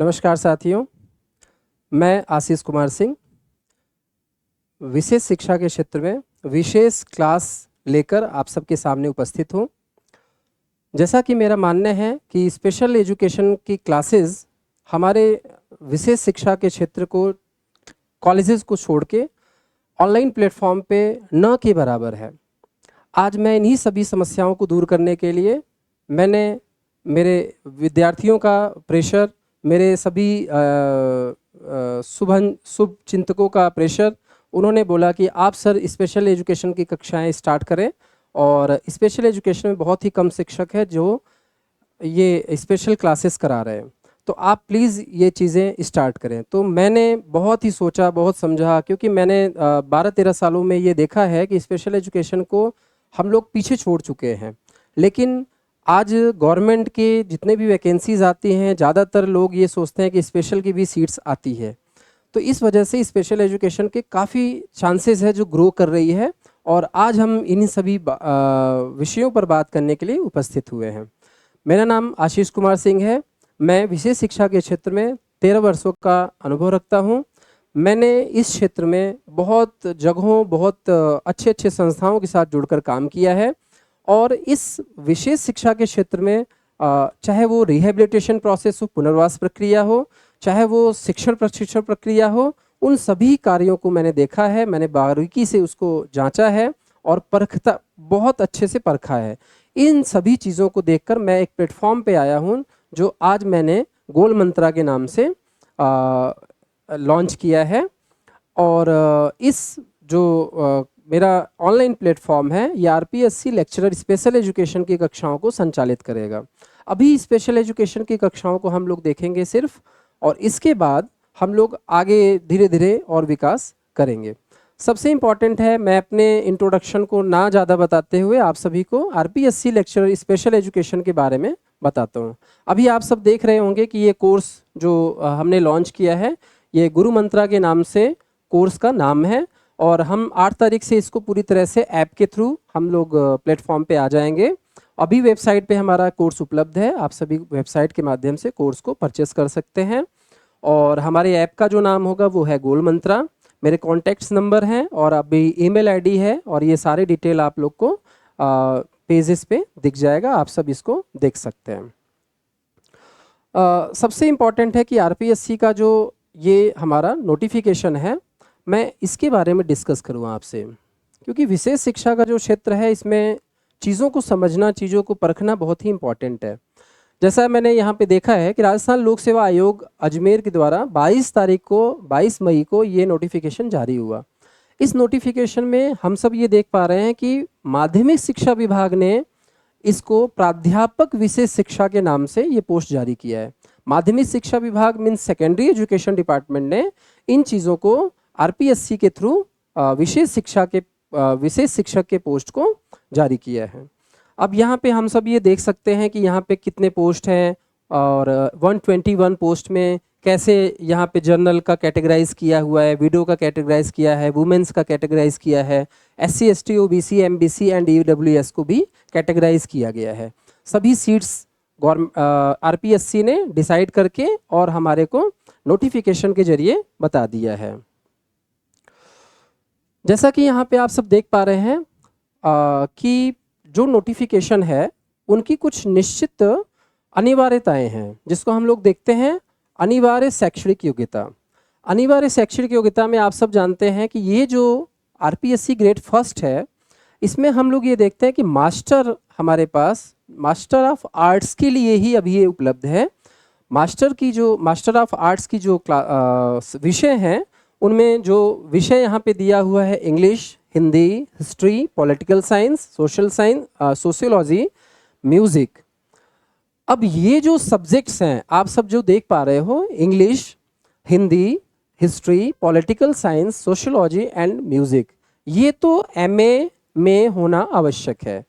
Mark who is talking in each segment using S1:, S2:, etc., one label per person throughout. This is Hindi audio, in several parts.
S1: नमस्कार साथियों, मैं आशीष कुमार सिंह विशेष शिक्षा के क्षेत्र में विशेष क्लास लेकर आप सबके सामने उपस्थित हूँ। जैसा कि मेरा मानना है कि स्पेशल एजुकेशन की क्लासेस हमारे विशेष शिक्षा के क्षेत्र को, कॉलेजेस को छोड़ के ऑनलाइन प्लेटफॉर्म पे न के बराबर है। आज मैं इन्हीं सभी समस्याओं को दूर करने के लिए मैंने मेरे विद्यार्थियों का प्रेशर, मेरे सभी शुभ चिंतकों का प्रेशर, उन्होंने बोला कि आप सर स्पेशल एजुकेशन की कक्षाएं स्टार्ट करें। और स्पेशल एजुकेशन में बहुत ही कम शिक्षक है जो ये स्पेशल क्लासेस करा रहे हैं, तो आप प्लीज़ ये चीज़ें स्टार्ट करें। तो मैंने बहुत ही सोचा, बहुत समझा, क्योंकि मैंने 12-13 सालों में ये देखा है कि स्पेशल एजुकेशन को हम लोग पीछे छोड़ चुके हैं। लेकिन आज गवर्नमेंट के जितने भी वैकेंसीज़ आती हैं, ज़्यादातर लोग ये सोचते हैं कि स्पेशल की भी सीट्स आती है। तो इस वजह से स्पेशल एजुकेशन के काफ़ी चांसेस है जो ग्रो कर रही है, और आज हम इन्हीं सभी विषयों पर बात करने के लिए उपस्थित हुए हैं। मेरा नाम आशीष कुमार सिंह है। मैं विशेष शिक्षा के क्षेत्र में 13 वर्षों का अनुभव रखता हूँ। मैंने इस क्षेत्र में बहुत जगहों, बहुत अच्छे अच्छे संस्थाओं के साथ जुड़कर काम किया है। और इस विशेष शिक्षा के क्षेत्र में चाहे वो रिहेबिलिटेशन प्रोसेस हो, पुनर्वास प्रक्रिया हो, चाहे वो शिक्षण प्रशिक्षण प्रक्रिया हो, उन सभी कार्यों को मैंने देखा है। मैंने बारीकी से उसको जांचा है और परखता, बहुत अच्छे से परखा है। इन सभी चीज़ों को देखकर मैं एक प्लेटफॉर्म पे आया हूँ जो आज मैंने गोल मंत्रा के नाम से लॉन्च किया है। और इस जो मेरा ऑनलाइन प्लेटफॉर्म है, ये आरपीएससी लेक्चरर स्पेशल एजुकेशन की कक्षाओं को संचालित करेगा। अभी स्पेशल एजुकेशन की कक्षाओं को हम लोग देखेंगे सिर्फ, और इसके बाद हम लोग आगे धीरे धीरे और विकास करेंगे। सबसे इम्पॉर्टेंट है, मैं अपने इंट्रोडक्शन को ना ज़्यादा बताते हुए आप सभी को आरपीएससी लेक्चरर स्पेशल एजुकेशन के बारे में बताता हूँ। अभी आप सब देख रहे होंगे कि ये कोर्स जो हमने लॉन्च किया है, ये गुरु मंत्रा के नाम से कोर्स का नाम है। और हम 8 तारीख से इसको पूरी तरह से ऐप के थ्रू हम लोग प्लेटफॉर्म पे आ जाएंगे। अभी वेबसाइट पे हमारा कोर्स उपलब्ध है, आप सभी वेबसाइट के माध्यम से कोर्स को परचेस कर सकते हैं। और हमारे ऐप का जो नाम होगा वो है गोल मंत्रा। मेरे कॉन्टैक्ट्स नंबर हैं और अभी ईमेल आईडी है, और ये सारे डिटेल आप लोग को पेजेस पे दिख जाएगा, आप सब इसको देख सकते हैं। सबसे इम्पॉर्टेंट है कि आरपीएससी का जो ये हमारा नोटिफिकेशन है, मैं इसके बारे में डिस्कस करूँ आपसे, क्योंकि विशेष शिक्षा का जो क्षेत्र है, इसमें चीज़ों को समझना, चीज़ों को परखना बहुत ही इम्पॉर्टेंट है। जैसा मैंने यहाँ पे देखा है कि राजस्थान लोक सेवा आयोग अजमेर के द्वारा 22 मई को ये नोटिफिकेशन जारी हुआ। इस नोटिफिकेशन में हम सब ये देख पा रहे हैं कि माध्यमिक शिक्षा विभाग ने इसको प्राध्यापक विशेष शिक्षा के नाम से ये पोस्ट जारी किया है। माध्यमिक शिक्षा विभाग मीन्स सेकेंडरी एजुकेशन डिपार्टमेंट ने इन चीज़ों को आरपीएससी के थ्रू विशेष शिक्षक के पोस्ट को जारी किया है। अब यहाँ पे हम सब ये देख सकते हैं कि यहाँ पे कितने पोस्ट हैं, और 121 पोस्ट में कैसे यहाँ पे जर्नल का कैटेगराइज किया हुआ है, वीडियो का कैटेगराइज किया है, वुमेन्स का कैटेगराइज किया है, SC ST OBC MBC and EWS को भी कैटेगराइज किया गया है। सभी सीट्स आरपीएससी ने डिसाइड करके और हमारे को नोटिफिकेशन के जरिए बता दिया है। जैसा कि यहाँ पे आप सब देख पा रहे हैं कि जो नोटिफिकेशन है उनकी कुछ निश्चित अनिवार्यताएं हैं, जिसको हम लोग देखते हैं अनिवार्य शैक्षणिक योग्यता। अनिवार्य शैक्षणिक योग्यता में आप सब जानते हैं कि ये जो आरपीएससी ग्रेड फर्स्ट है, इसमें हम लोग ये देखते हैं कि मास्टर, हमारे पास मास्टर ऑफ आर्ट्स के लिए ही अभी ये उपलब्ध है। मास्टर ऑफ आर्ट्स की जो विषय हैं, उनमें जो विषय यहाँ पे दिया हुआ है English, Hindi, history, political science, social science, sociology, music. अब ये जो सब्जेक्ट्स हैं आप सब जो देख पा रहे हो, English, Hindi, history, political science, sociology and music, ये तो एमए में होना आवश्यक है।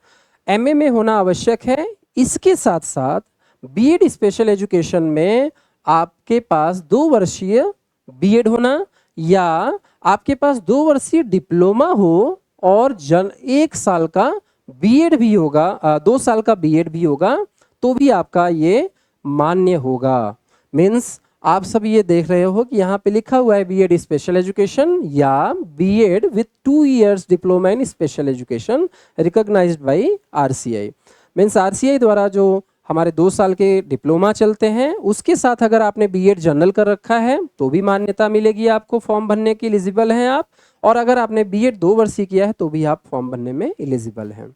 S1: एमए में होना आवश्यक है। इसके साथ साथ बीएड स्पेशल एजुकेशन में आपके पास 2 वर्षीय बीएड होना, या आपके पास 2 वर्षीय डिप्लोमा हो और 1 साल का बीएड भी होगा, 2 साल का बीएड भी होगा, तो भी आपका ये मान्य होगा। मीन्स आप सब ये देख रहे हो कि यहाँ पे लिखा हुआ है बीएड स्पेशल एजुकेशन या BEd with 2 years diploma in special education recognised by RCI. Means RCI द्वारा जो हमारे 2 साल के डिप्लोमा चलते हैं उसके साथ अगर आपने बीएड जनरल कर रखा है तो भी मान्यता मिलेगी आपको, फॉर्म भरने की एलिजिबल हैं आप। और अगर आपने बीएड 2 वर्षीय किया है तो भी आप फॉर्म भरने में एलिजिबल हैं।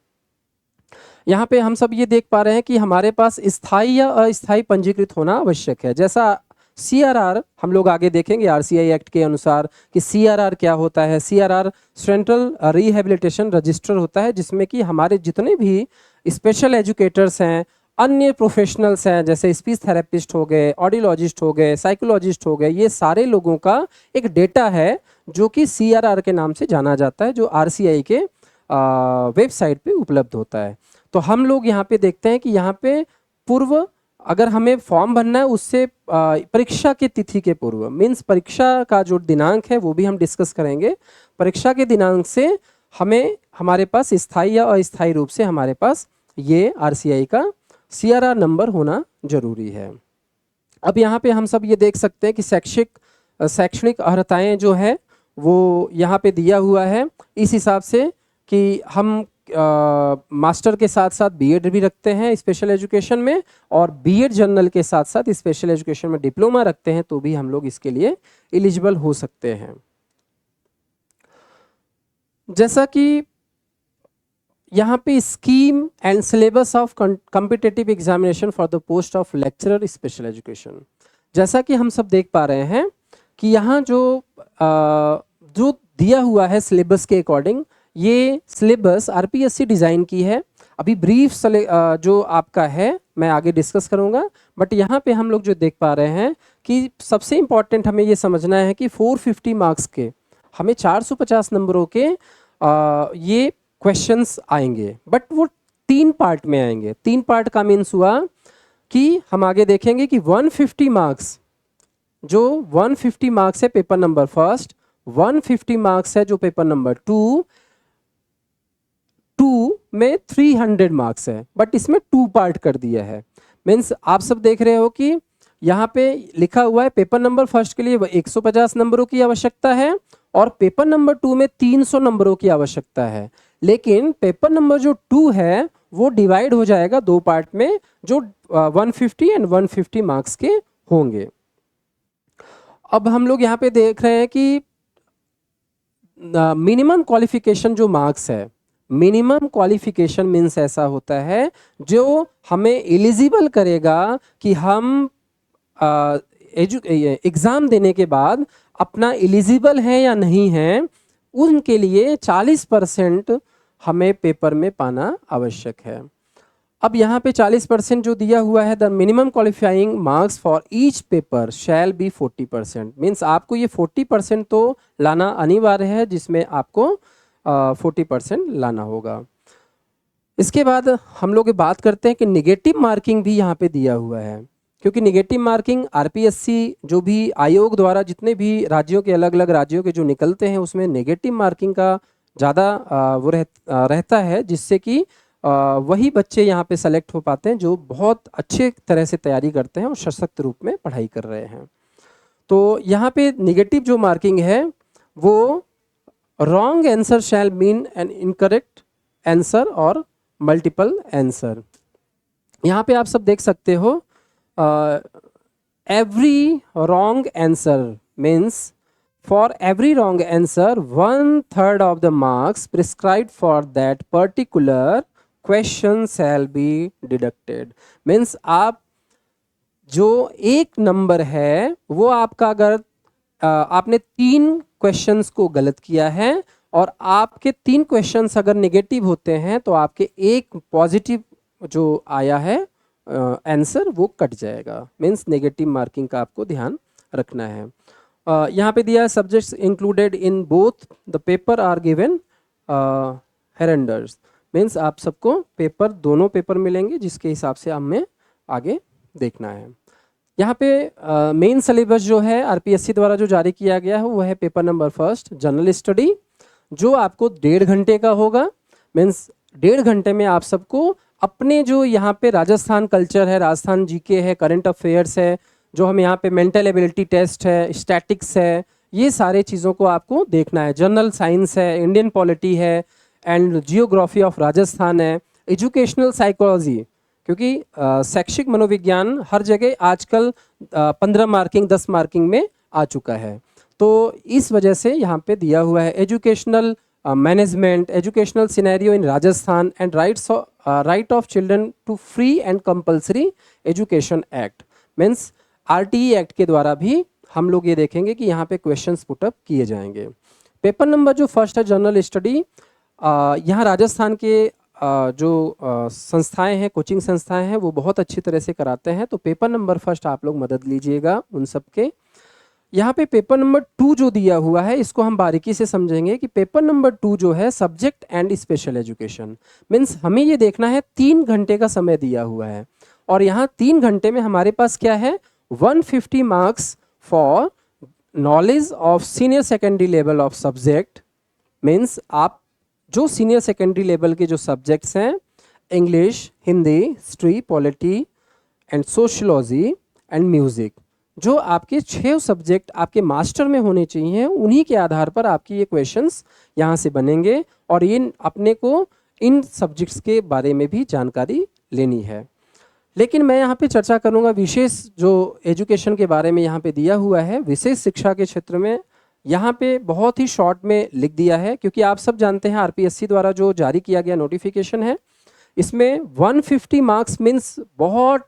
S1: यहाँ पे हम सब ये देख पा रहे हैं कि हमारे पास स्थायी या अस्थायी पंजीकृत होना आवश्यक है। जैसा सीआरआर हम लोग आगे देखेंगे आरसीआई एक्ट के अनुसार कि सीआरआर क्या होता है। सीआरआर सेंट्रल रिहेबिलिटेशन रजिस्टर होता है जिसमें कि हमारे जितने भी स्पेशल एजुकेटर्स हैं, अन्य प्रोफेशनल्स हैं, जैसे स्पीच थेरेपिस्ट हो गए, ऑडियोलॉजिस्ट हो गए, साइकोलॉजिस्ट हो गए, ये सारे लोगों का एक डेटा है जो कि सीआरआर के नाम से जाना जाता है, जो आरसीआई के वेबसाइट पे उपलब्ध होता है। तो हम लोग यहाँ पे देखते हैं कि यहाँ पे पूर्व अगर हमें फॉर्म भरना है उससे परीक्षा के तिथि के पूर्व, मीन्स परीक्षा का जो दिनांक है वो भी हम डिस्कस करेंगे। परीक्षा के दिनांक से हमें हमारे पास स्थायी या अस्थायी रूप से हमारे पास ये आरसीआई का सीआरआर नंबर होना जरूरी है। अब यहाँ पे हम सब ये देख सकते हैं कि शैक्षणिक अर्हताएं जो है वो यहाँ पे दिया हुआ है इस हिसाब से कि हम मास्टर के साथ साथ बीएड भी रखते हैं स्पेशल एजुकेशन में, और बीएड जनरल के साथ साथ स्पेशल एजुकेशन में डिप्लोमा रखते हैं तो भी हम लोग इसके लिए एलिजिबल हो सकते हैं। जैसा कि यहाँ पे scheme and syllabus of competitive examination for the post of lecturer special education, जैसा कि हम सब देख पा रहे हैं कि यहाँ जो दिया हुआ है सिलेबस के अकॉर्डिंग, ये सिलेबस आरपीएससी डिज़ाइन की है। अभी ब्रीफ जो आपका है मैं आगे डिस्कस करूँगा, बट यहाँ पे हम लोग जो देख पा रहे हैं कि सबसे इम्पॉर्टेंट हमें ये समझना है कि 450 मार्क्स के हमें 450 नंबरों के ये क्वेश्चंस आएंगे, बट वो 3 पार्ट में आएंगे। 3 पार्ट का मीन्स हुआ कि हम आगे देखेंगे कि 150 मार्क्स, जो 150 मार्क्स है पेपर नंबर फर्स्ट, 150 मार्क्स है जो पेपर नंबर 2 में 300 मार्क्स है, बट इसमें 2 पार्ट कर दिया है। मीन्स आप सब देख रहे हो कि यहाँ पे लिखा हुआ है पेपर नंबर फर्स्ट के लिए 150 नंबरों की आवश्यकता है और पेपर नंबर 2 में 300 नंबरों की आवश्यकता है। लेकिन पेपर नंबर जो 2 है वो डिवाइड हो जाएगा 2 पार्ट में, जो 150 एंड 150 मार्क्स के होंगे। अब हम लोग यहाँ पे देख रहे हैं कि मिनिमम क्वालिफिकेशन जो मार्क्स है, मिनिमम क्वालिफिकेशन मीन्स ऐसा होता है जो हमें एलिजिबल करेगा कि हम एग्ज़ाम देने के बाद अपना एलिजिबल है या नहीं है, उनके लिए 40% हमें पेपर में पाना आवश्यक है। अब यहाँ पे 40% जो दिया हुआ है, the minimum qualifying marks for each paper shall be 40%, means आपको ये 40% तो लाना अनिवार्य है, जिसमें आपको 40% लाना होगा। इसके बाद हम लोग बात करते हैं कि निगेटिव मार्किंग भी यहाँ पे दिया हुआ है, क्योंकि निगेटिव मार्किंग आरपीएससी जो भी आयोग द्वारा जितने भी राज्यों के अलग अलग राज्यों के जो निकलते हैं उसमें निगेटिव मार्किंग का ज़्यादा वो रहता है, जिससे कि वही बच्चे यहाँ पे सेलेक्ट हो पाते हैं जो बहुत अच्छे तरह से तैयारी करते हैं और सशक्त रूप में पढ़ाई कर रहे हैं। तो यहाँ पे निगेटिव जो मार्किंग है वो wrong answer shall mean an incorrect answer और मल्टीपल आंसर। यहाँ पे आप सब देख सकते हो every wrong answer means for every wrong answer 1/3 of the marks prescribed for that particular question shall be deducted। Means आप जो एक नंबर है वो आपका, अगर आपने 3 क्वेश्चंस को गलत किया है और आपके 3 क्वेश्चंस अगर नेगेटिव होते हैं तो आपके एक पॉजिटिव जो आया है आंसर वो कट जाएगा। मीन्स नेगेटिव मार्किंग का आपको ध्यान रखना है। यहाँ पे दिया subjects included in both the paper are given hereunder, means आप सबको पेपर दोनों पेपर मिलेंगे जिसके हिसाब से हमें आगे देखना है। यहाँ पे मेन सिलेबस जो है आरपीएससी द्वारा जो जारी किया गया है वो है paper number first general study, जो आपको 1.5 घंटे का होगा। मीन्स 1.5 घंटे में आप सबको अपने जो यहाँ पे राजस्थान कल्चर है, राजस्थान जीके है, करंट अफेयर्स है, जो हम यहाँ पे मेंटल एबिलिटी टेस्ट है, स्टैटिक्स है, ये सारे चीज़ों को आपको देखना है। जनरल साइंस है, इंडियन पॉलिटी है, एंड जियोग्राफी ऑफ राजस्थान है, एजुकेशनल साइकोलॉजी, क्योंकि शैक्षिक मनोविज्ञान हर जगह आजकल 15 मार्किंग 10 मार्किंग में आ चुका है, तो इस वजह से यहाँ पे दिया हुआ है educational management, educational scenario in Rajasthan and right of children to free and compulsory education act, means RTE act के द्वारा भी हम लोग ये देखेंगे कि यहाँ पे क्वेश्चंस पुटअप किए जाएंगे। पेपर नंबर जो फर्स्ट है जनरल स्टडी, यहाँ राजस्थान के जो संस्थाएं हैं, कोचिंग संस्थाएं हैं, वो बहुत अच्छी तरह से कराते हैं, तो पेपर नंबर फर्स्ट आप लोग मदद लीजिएगा उन सब के। यहाँ पे पेपर नंबर 2 जो दिया हुआ है इसको हम बारीकी से समझेंगे कि पेपर नंबर 2 जो है subject and special education, means हमें ये देखना है 3 घंटे का समय दिया हुआ है, और यहाँ 3 घंटे में हमारे पास क्या है 150 marks for knowledge of senior secondary level of subject, means आप जो सीनियर सेकेंडरी लेवल के जो सब्जेक्ट्स हैं, English, Hindi, history, polity and sociology and music, जो आपके 6 सब्जेक्ट आपके मास्टर में होने चाहिए, उन्हीं के आधार पर आपकी ये क्वेश्चंस यहाँ से बनेंगे, और ये अपने को इन सब्जेक्ट्स के बारे में भी जानकारी लेनी है। लेकिन मैं यहाँ पे चर्चा करूँगा विशेष जो एजुकेशन के बारे में यहाँ पे दिया हुआ है, विशेष शिक्षा के क्षेत्र में यहाँ पे बहुत ही शॉर्ट में लिख दिया है, क्योंकि आप सब जानते हैं आरपीएससी द्वारा जो जारी किया गया नोटिफिकेशन है, इसमें 150 मार्क्स मीन्स बहुत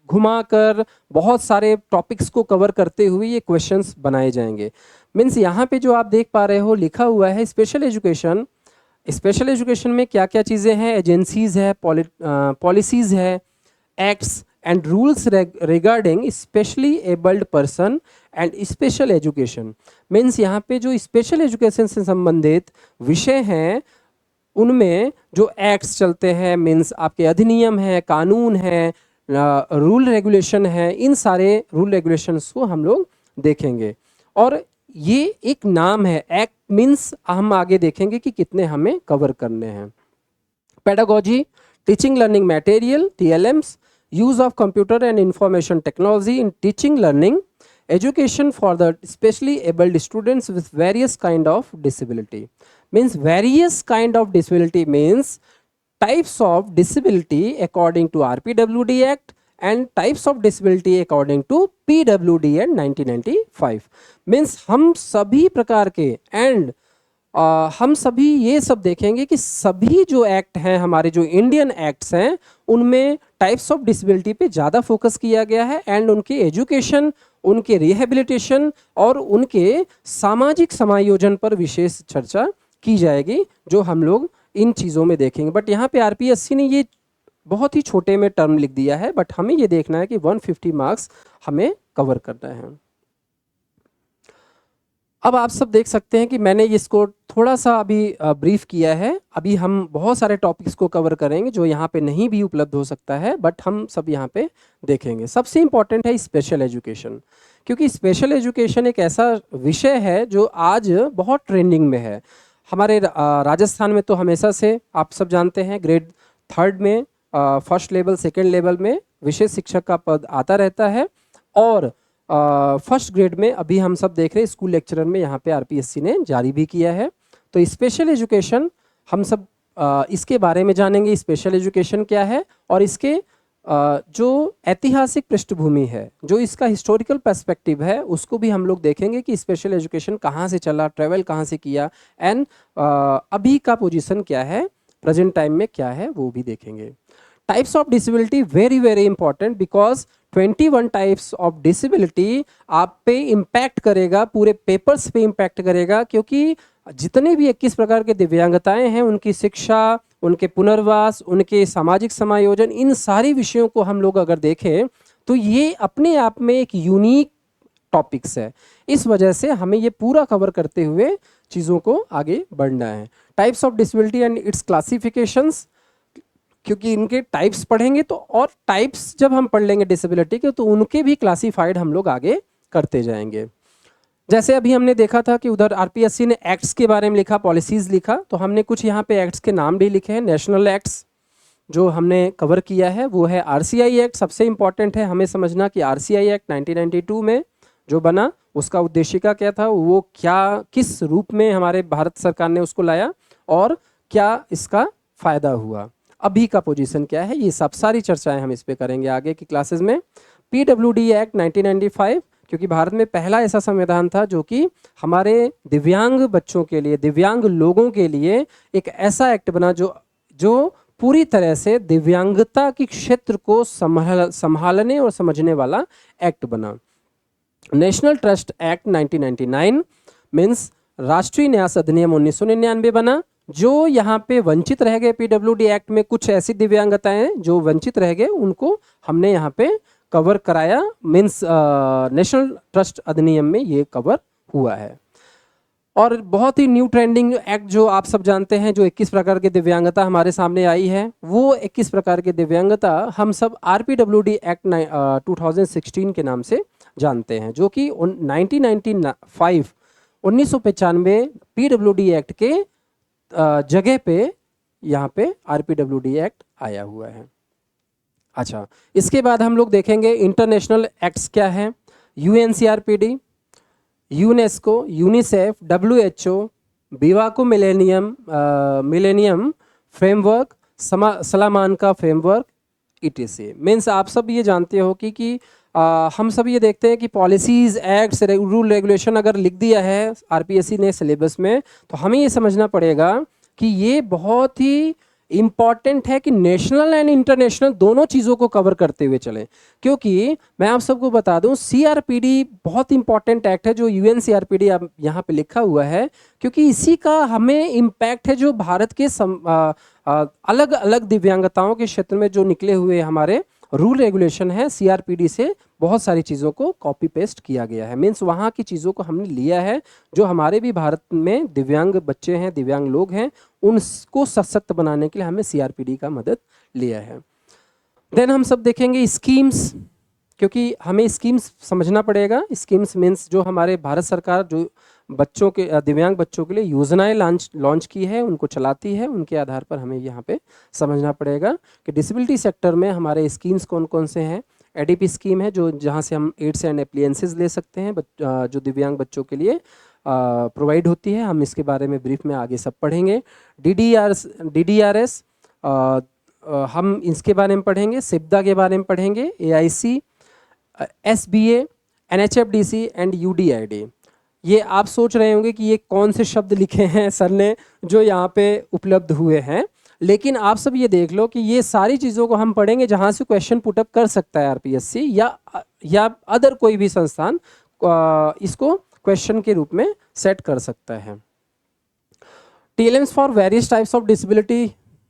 S1: घुमाकर बहुत सारे टॉपिक्स को कवर करते हुए ये क्वेश्चंस बनाए जाएंगे। मीन्स यहाँ पे जो आप देख पा रहे हो लिखा हुआ है स्पेशल एजुकेशन, स्पेशल एजुकेशन में क्या क्या चीज़ें हैं, एजेंसीज है, पॉलिसीज़ है, acts and rules regarding specially abled person and special education, means यहाँ पे जो स्पेशल एजुकेशन से संबंधित विषय हैं उनमें जो एक्ट्स चलते हैं, मीन्स आपके अधिनियम है, कानून है, रूल रेगुलेशन है, इन सारे रूल रेगुलेशंस को हम लोग देखेंगे। और ये एक नाम है, एक्ट मीन्स हम आगे देखेंगे कि कितने हमें कवर करने हैं। Pedagogy, teaching learning material, TLMs, use of computer and information technology in teaching learning, education for the specially abled students with various kind of disability, means various kind of disability means types of disability according to RPWD Act and types of disability according to PWD Act 1995, means हम सभी प्रकार के and हम सभी ये सब देखेंगे कि सभी जो एक्ट हैं हमारे जो इंडियन एक्ट्स हैं उनमें टाइप्स ऑफ डिसेबिलिटी पे ज़्यादा फोकस किया गया है, एंड उनके एजुकेशन, उनके रिहेबिलिटेशन और उनके सामाजिक समायोजन पर विशेष चर्चा की जाएगी, जो हम लोग इन चीज़ों में देखेंगे। बट यहाँ पे आरपीएससी ने ये बहुत ही छोटे में टर्म लिख दिया है, बट हमें ये देखना है कि 150 मार्क्स हमें कवर करना है। अब आप सब देख सकते हैं कि मैंने इसको थोड़ा सा अभी ब्रीफ किया है। अभी हम बहुत सारे टॉपिक्स को कवर करेंगे जो यहाँ पे नहीं भी उपलब्ध हो सकता है, बट हम सब यहाँ पे देखेंगे। सबसे इम्पॉर्टेंट है स्पेशल एजुकेशन, क्योंकि स्पेशल एजुकेशन एक ऐसा विषय है जो आज बहुत ट्रेंडिंग में है। हमारे राजस्थान में तो हमेशा से आप सब जानते हैं ग्रेड 3 में फर्स्ट लेवल, सेकेंड लेवल में विशेष शिक्षक का पद आता रहता है, और फर्स्ट ग्रेड में अभी हम सब देख रहे हैं स्कूल लेक्चरर में यहाँ पे आरपीएससी ने जारी भी किया है। तो स्पेशल एजुकेशन हम सब इसके बारे में जानेंगे, स्पेशल एजुकेशन क्या है, और इसके जो ऐतिहासिक पृष्ठभूमि है, जो इसका हिस्टोरिकल पर्सपेक्टिव है, उसको भी हम लोग देखेंगे कि स्पेशल एजुकेशन कहाँ से चला, ट्रेवल कहाँ से किया, एंड अभी का पोजीशन क्या है, प्रेजेंट टाइम में क्या है, वो भी देखेंगे। Types of disability very very important, because 21 types of disability आप पे इम्पैक्ट करेगा, पूरे पेपर्स पे इम्पैक्ट करेगा, क्योंकि जितने भी 21 प्रकार के दिव्यांगताएं हैं उनकी शिक्षा, उनके पुनर्वास, उनके सामाजिक समायोजन, इन सारी विषयों को हम लोग अगर देखें तो ये अपने आप में एक यूनिक टॉपिक्स है। इस वजह से हमें ये पूरा कवर करते हुए चीज़ों को आगे बढ़ना है। Types of disability and it's classifications, क्योंकि इनके टाइप्स पढ़ेंगे तो, और टाइप्स जब हम पढ़ लेंगे डिसेबिलिटी के, तो उनके भी क्लासिफाइड हम लोग आगे करते जाएंगे। जैसे अभी हमने देखा था कि उधर आरपीएससी ने एक्ट्स के बारे में लिखा, पॉलिसीज़ लिखा, तो हमने कुछ यहाँ पे एक्ट्स के नाम भी लिखे हैं। नेशनल एक्ट्स, जो हमने कवर किया है वो है आरसीआई एक्ट। सबसे इम्पॉर्टेंट है हमें समझना कि आरसीआई एक्ट 1992 में जो बना उसका उद्देशिका क्या था, वो क्या किस रूप में हमारे भारत सरकार ने उसको लाया और क्या इसका फ़ायदा हुआ, अभी का पोजीशन क्या है, ये सब सारी चर्चाएं हम इस पे करेंगे आगे की क्लासेस में। पीडब्ल्यूडी एक्ट 1995, क्योंकि भारत में पहला ऐसा संविधान था जो कि हमारे दिव्यांग बच्चों के लिए, दिव्यांग लोगों के लिए एक ऐसा एक्ट बना जो जो पूरी तरह से दिव्यांगता के क्षेत्र को संभालने और समझने वाला एक्ट बना। नेशनल ट्रस्ट एक्ट 1999 मीन्स राष्ट्रीय न्यास अधिनियम 1999 बना, जो यहाँ पे वंचित रह गए पीडब्ल्यूडी एक्ट में कुछ ऐसी दिव्यांगताएं जो वंचित रह गए उनको हमने यहाँ पे कवर कराया, मीन्स नेशनल ट्रस्ट अधिनियम में ये कवर हुआ है। और बहुत ही न्यू ट्रेंडिंग एक्ट जो आप सब जानते हैं, जो 21 प्रकार की दिव्यांगता हमारे सामने आई है, वो 21 प्रकार की दिव्यांगता हम सब आरपीडब्ल्यूडी एक्ट 2016 के नाम से जानते हैं, जो कि 1995 पीडब्ल्यूडी एक्ट के जगह पे यहाँ पे आरपीडब्ल्यूडी एक्ट आया हुआ है। अच्छा, इसके बाद हम लोग देखेंगे इंटरनेशनल एक्ट्स क्या हैं। UNCRPD, UNESCO, UNICEF, WHO, Biwako millennium framework, Salamanca framework, ETC. Means आप सब ये जानते हो कि हम सब ये देखते हैं कि पॉलिसीज़, एक्ट्स, रूल रेगुलेशन अगर लिख दिया है आरपीएससी ने सिलेबस में, तो हमें ये समझना पड़ेगा कि ये बहुत ही इम्पॉर्टेंट है कि नेशनल एंड इंटरनेशनल दोनों चीज़ों को कवर करते हुए चलें। क्योंकि मैं आप सबको बता दूं, सीआरपीडी बहुत इंपॉर्टेंट एक्ट है जो यूएनसीआरपीडी अब यहाँ पे लिखा हुआ है, क्योंकि इसी का हमें इम्पैक्ट है जो भारत के अलग अलग दिव्यांगताओं के क्षेत्र में जो निकले हुए हमारे रूल रेगुलेशन है, सीआरपीडी से बहुत सारी चीज़ों को कॉपी पेस्ट किया गया है। मीन्स वहाँ की चीज़ों को हमने लिया है जो हमारे भी भारत में दिव्यांग बच्चे हैं, दिव्यांग लोग हैं, उनको सशक्त बनाने के लिए हमें सीआरपीडी का मदद लिया है। देन हम सब देखेंगे स्कीम्स, क्योंकि हमें स्कीम्स समझना पड़ेगा। स्कीम्स मीन्स जो हमारे भारत सरकार जो बच्चों के, दिव्यांग बच्चों के लिए योजनाएं लॉन्च की है, उनको चलाती है, उनके आधार पर हमें यहाँ पे समझना पड़ेगा कि डिसेबिलिटी सेक्टर में हमारे स्कीम्स कौन कौन से हैं। एडीपी स्कीम है जो जहाँ से हम एड्स एंड एप्लियंसेस ले सकते हैं, जो दिव्यांग बच्चों के लिए प्रोवाइड होती है। हम इसके बारे में ब्रीफ में आगे सब पढ़ेंगे। डीडीआरएस हम इसके बारे में पढ़ेंगे, सिप्दा के बारे में पढ़ेंगे, AIC, SBA, NHFDC and UDID. ये आप सोच रहे होंगे कि ये कौन से शब्द लिखे हैं सर ने जो यहाँ पे उपलब्ध हुए हैं, लेकिन आप सब ये देख लो कि ये सारी चीज़ों को हम पढ़ेंगे जहाँ से क्वेश्चन पुटअप कर सकता है आरपीएससी या अदर कोई भी संस्थान इसको क्वेश्चन के रूप में सेट कर सकता है। TLMs for various types of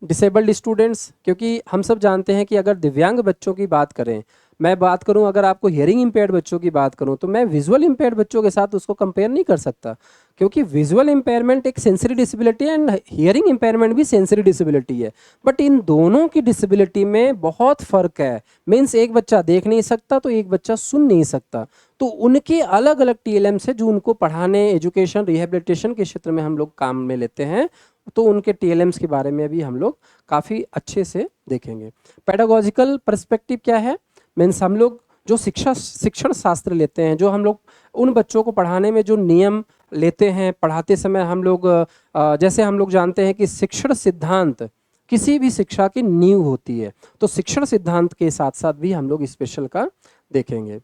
S1: disabled students, क्योंकि हम सब जानते हैं कि अगर दिव्यांग बच्चों की बात करें, मैं बात करूं, अगर आपको हियरिंग इम्पेयर्ड बच्चों की बात करूं तो मैं विजुअल इम्पेयर्ड बच्चों के साथ उसको कंपेयर नहीं कर सकता, क्योंकि विजुअल इम्पेयरमेंट एक sensory disability and hearing impairment भी सेंसरी डिसेबिलिटी है, बट इन दोनों की डिसेबिलिटी में बहुत फ़र्क है। मीन्स एक बच्चा देख नहीं सकता तो एक बच्चा सुन नहीं सकता, तो उनके अलग अलग टीएलएम्स है जो उनको पढ़ाने, एजुकेशन, रिहेबिलिटेशन के क्षेत्र में हम लोग काम में लेते हैं, तो उनके टीएलएम्स के बारे में भी हम लोग काफ़ी अच्छे से देखेंगे। पेडागोजिकल पर्सपेक्टिव क्या है, मीन्स हम लोग जो शिक्षण शास्त्र लेते हैं, जो हम लोग उन बच्चों को पढ़ाने में जो नियम लेते हैं, पढ़ाते समय हम लोग जैसे हम लोग जानते हैं कि शिक्षण सिद्धांत किसी भी शिक्षा की नींव होती है, तो शिक्षण सिद्धांत के साथ साथ भी हम लोग स्पेशल का देखेंगे।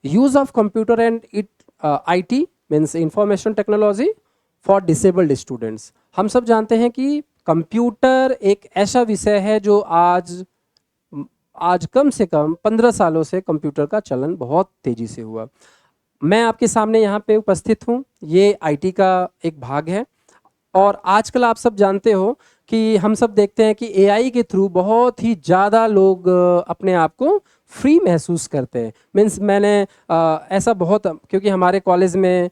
S1: Use of computer and IT means information technology for disabled students. हम सब जानते हैं कि कंप्यूटर एक ऐसा विषय है जो आज कम से कम 15 सालों से कंप्यूटर का चलन बहुत तेज़ी से हुआ। मैं आपके सामने यहाँ पे उपस्थित हूँ, ये आईटी का एक भाग है, और आजकल आप सब जानते हो कि हम सब देखते हैं कि एआई के थ्रू बहुत ही ज़्यादा लोग अपने आप को फ्री महसूस करते हैं। मीन्स मैंने ऐसा बहुत, क्योंकि हमारे कॉलेज में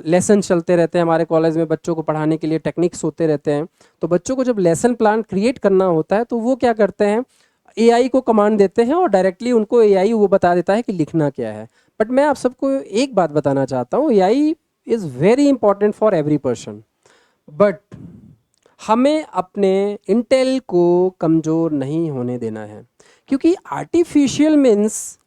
S1: लेसन चलते रहते हैं, हमारे कॉलेज में बच्चों को पढ़ाने के लिए टेक्निक्स होते रहते हैं, तो बच्चों को जब लेसन प्लान क्रिएट करना होता है तो वो क्या करते हैं, एआई को कमांड देते हैं और डायरेक्टली उनको एआई वो बता देता है कि लिखना क्या है। बट मैं आप सबको एक बात बताना चाहता हूँ, AI is very important for every person, but हमें अपने इंटेल को कमज़ोर नहीं होने देना है, क्योंकि आर्टिफिशियल मीन्स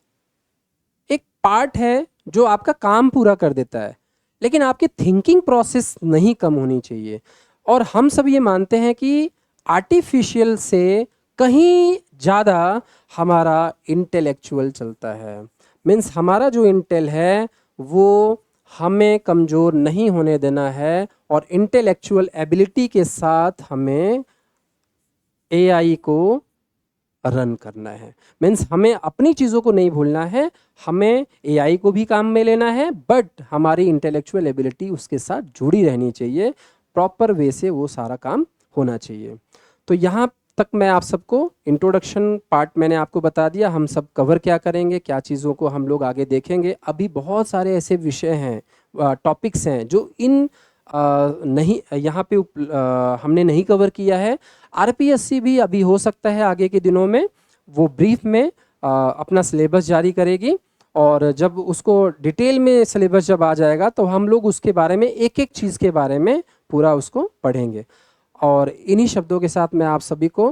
S1: एक पार्ट है जो आपका काम पूरा कर देता है, लेकिन आपकी थिंकिंग प्रोसेस नहीं कम होनी चाहिए। और हम सब ये मानते हैं कि आर्टिफिशियल से कहीं ज़्यादा हमारा इंटेलेक्चुअल चलता है। मीन्स हमारा जो इंटेल है वो हमें कमज़ोर नहीं होने देना है, और इंटेलेक्चुअल एबिलिटी के साथ हमें एआई को रन करना है। मीन्स हमें अपनी चीज़ों को नहीं भूलना है, हमें एआई को भी काम में लेना है, बट हमारी इंटेलेक्चुअल एबिलिटी उसके साथ जुड़ी रहनी चाहिए, प्रॉपर वे से वो सारा काम होना चाहिए। तो यहाँ तक मैं आप सबको इंट्रोडक्शन पार्ट मैंने आपको बता दिया, हम सब कवर क्या करेंगे, क्या चीज़ों को हम लोग आगे देखेंगे। अभी बहुत सारे ऐसे विषय हैं, टॉपिक्स हैं जो नहीं यहाँ पे हमने नहीं कवर किया है। आरपीएससी भी अभी हो सकता है आगे के दिनों में वो ब्रीफ में अपना सिलेबस जारी करेगी, और जब उसको डिटेल में सिलेबस जब आ जाएगा तो हम लोग उसके बारे में एक एक चीज़ के बारे में पूरा उसको पढ़ेंगे। और इन्हीं शब्दों के साथ मैं आप सभी को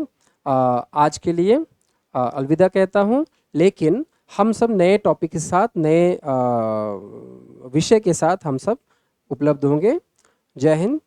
S1: आज के लिए अलविदा कहता हूँ, लेकिन हम सब नए टॉपिक के साथ, नए विषय के साथ हम सब उपलब्ध होंगे। जय हिंद,